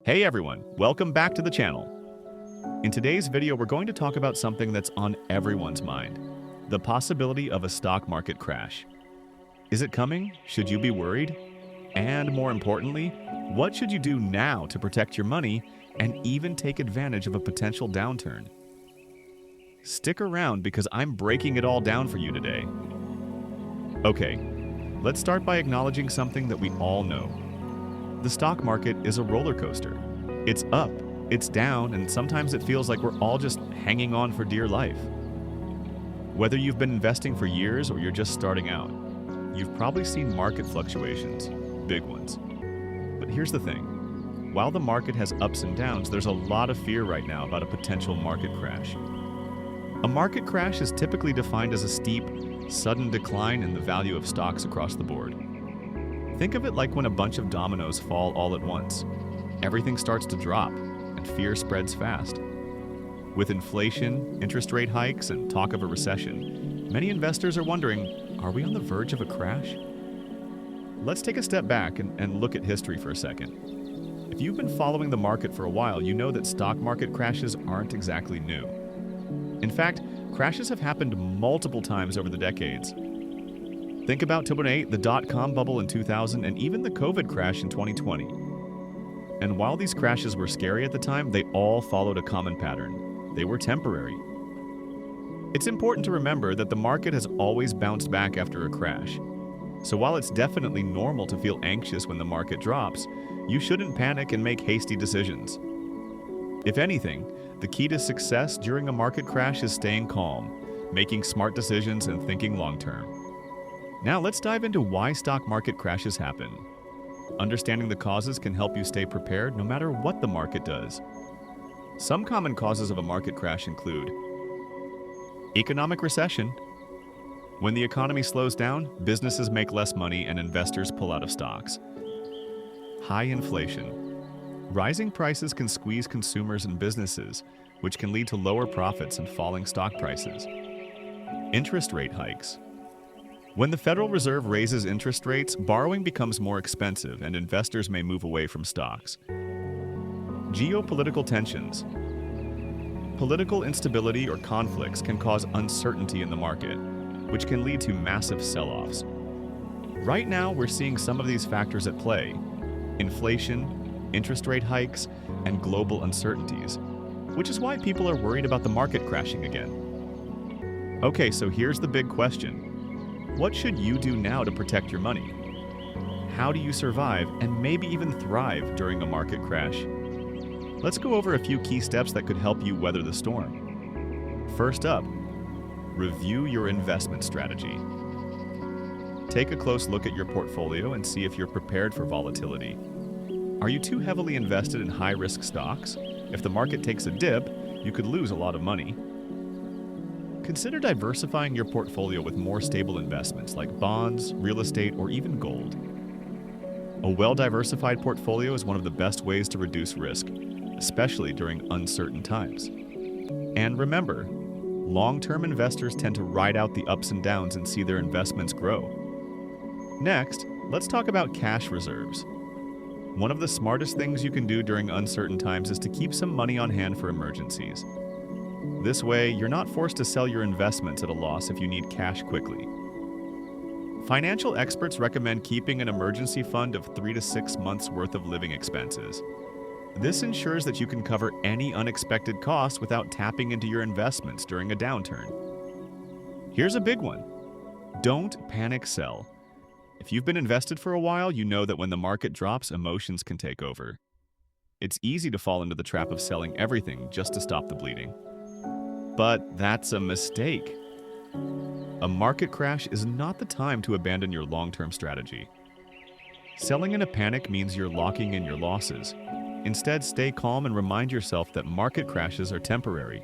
Hey everyone, welcome back to the channel. In today's video, we're going to talk about something that's on everyone's mind, the possibility of a stock market crash. Is it coming? Should you be worried? And more importantly, what should you do now to protect your money and even take advantage of a potential downturn? Stick around because I'm breaking it all down for you today. Okay, let's start by acknowledging something that we all know. The stock market is a roller coaster. It's up, it's down, and sometimes it feels like we're all just hanging on for dear life. Whether you've been investing for years or you're just starting out, you've probably seen market fluctuations, big ones. But here's the thing. While the market has ups and downs, there's a lot of fear right now about a potential market crash. A market crash is typically defined as a steep, sudden decline in the value of stocks across the board. Think of it like when a bunch of dominoes fall all at once. Everything starts to drop, and fear spreads fast. With inflation, interest rate hikes, and talk of a recession, many investors are wondering, are we on the verge of a crash? Let's take a step back and look at history for a second. If you've been following the market for a while, you know that stock market crashes aren't exactly new. In fact, crashes have happened multiple times over the decades. Think about 2008, the dot-com bubble in 2000, and even the COVID crash in 2020. And while these crashes were scary at the time, they all followed a common pattern. They were temporary. It's important to remember that the market has always bounced back after a crash. So while it's definitely normal to feel anxious when the market drops, you shouldn't panic and make hasty decisions. If anything, the key to success during a market crash is staying calm, making smart decisions, and thinking long-term. Now let's dive into why stock market crashes happen. Understanding the causes can help you stay prepared no matter what the market does. Some common causes of a market crash include economic recession. When the economy slows down, businesses make less money and investors pull out of stocks. High inflation. Rising prices can squeeze consumers and businesses, which can lead to lower profits and falling stock prices. Interest rate hikes. When the Federal Reserve raises interest rates, borrowing becomes more expensive and investors may move away from stocks. Geopolitical tensions. Political instability or conflicts can cause uncertainty in the market, which can lead to massive sell-offs. Right now, we're seeing some of these factors at play: inflation, interest rate hikes, and global uncertainties, which is why people are worried about the market crashing again. Okay, so here's the big question. What should you do now to protect your money? How do you survive and maybe even thrive during a market crash? Let's go over a few key steps that could help you weather the storm. First up, review your investment strategy. Take a close look at your portfolio and see if you're prepared for volatility. Are you too heavily invested in high-risk stocks? If the market takes a dip, you could lose a lot of money. Consider diversifying your portfolio with more stable investments like bonds, real estate, or even gold. A well-diversified portfolio is one of the best ways to reduce risk, especially during uncertain times. And remember, long-term investors tend to ride out the ups and downs and see their investments grow. Next, let's talk about cash reserves. One of the smartest things you can do during uncertain times is to keep some money on hand for emergencies. This way, you're not forced to sell your investments at a loss if you need cash quickly. Financial experts recommend keeping an emergency fund of 3 to 6 months' worth of living expenses. This ensures that you can cover any unexpected costs without tapping into your investments during a downturn. Here's a big one. Don't panic sell. If you've been invested for a while, you know that when the market drops, emotions can take over. It's easy to fall into the trap of selling everything just to stop the bleeding. But that's a mistake. A market crash is not the time to abandon your long-term strategy. Selling in a panic means you're locking in your losses. Instead, stay calm and remind yourself that market crashes are temporary.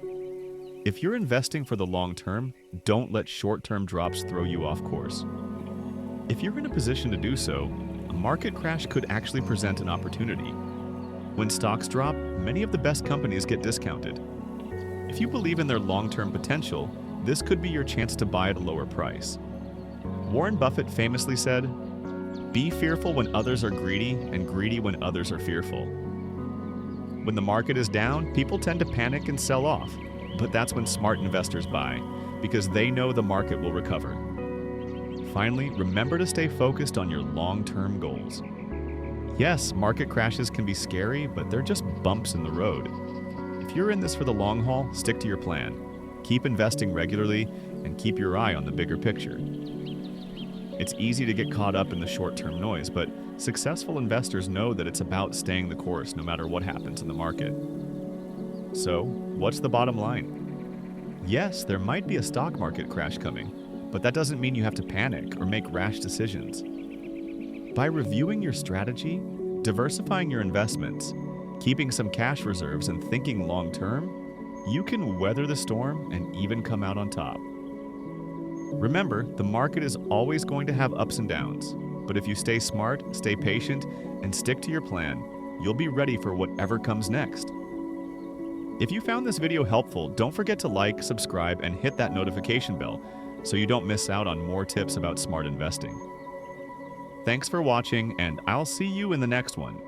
If you're investing for the long term, don't let short-term drops throw you off course. If you're in a position to do so, a market crash could actually present an opportunity. When stocks drop, many of the best companies get discounted. If you believe in their long-term potential, this could be your chance to buy at a lower price. Warren Buffett famously said, "Be fearful when others are greedy and greedy when others are fearful." When the market is down, people tend to panic and sell off. But that's when smart investors buy, because they know the market will recover. Finally, remember to stay focused on your long-term goals. Yes, market crashes can be scary, but they're just bumps in the road. If you're in this for the long haul, stick to your plan. Keep investing regularly and keep your eye on the bigger picture. It's easy to get caught up in the short-term noise, but successful investors know that it's about staying the course no matter what happens in the market. So, what's the bottom line? Yes, there might be a stock market crash coming, but that doesn't mean you have to panic or make rash decisions. By reviewing your strategy, diversifying your investments, keeping some cash reserves, and thinking long-term, you can weather the storm and even come out on top. Remember, the market is always going to have ups and downs, but if you stay smart, stay patient, and stick to your plan, you'll be ready for whatever comes next. If you found this video helpful, don't forget to like, subscribe, and hit that notification bell so you don't miss out on more tips about smart investing. Thanks for watching, and I'll see you in the next one.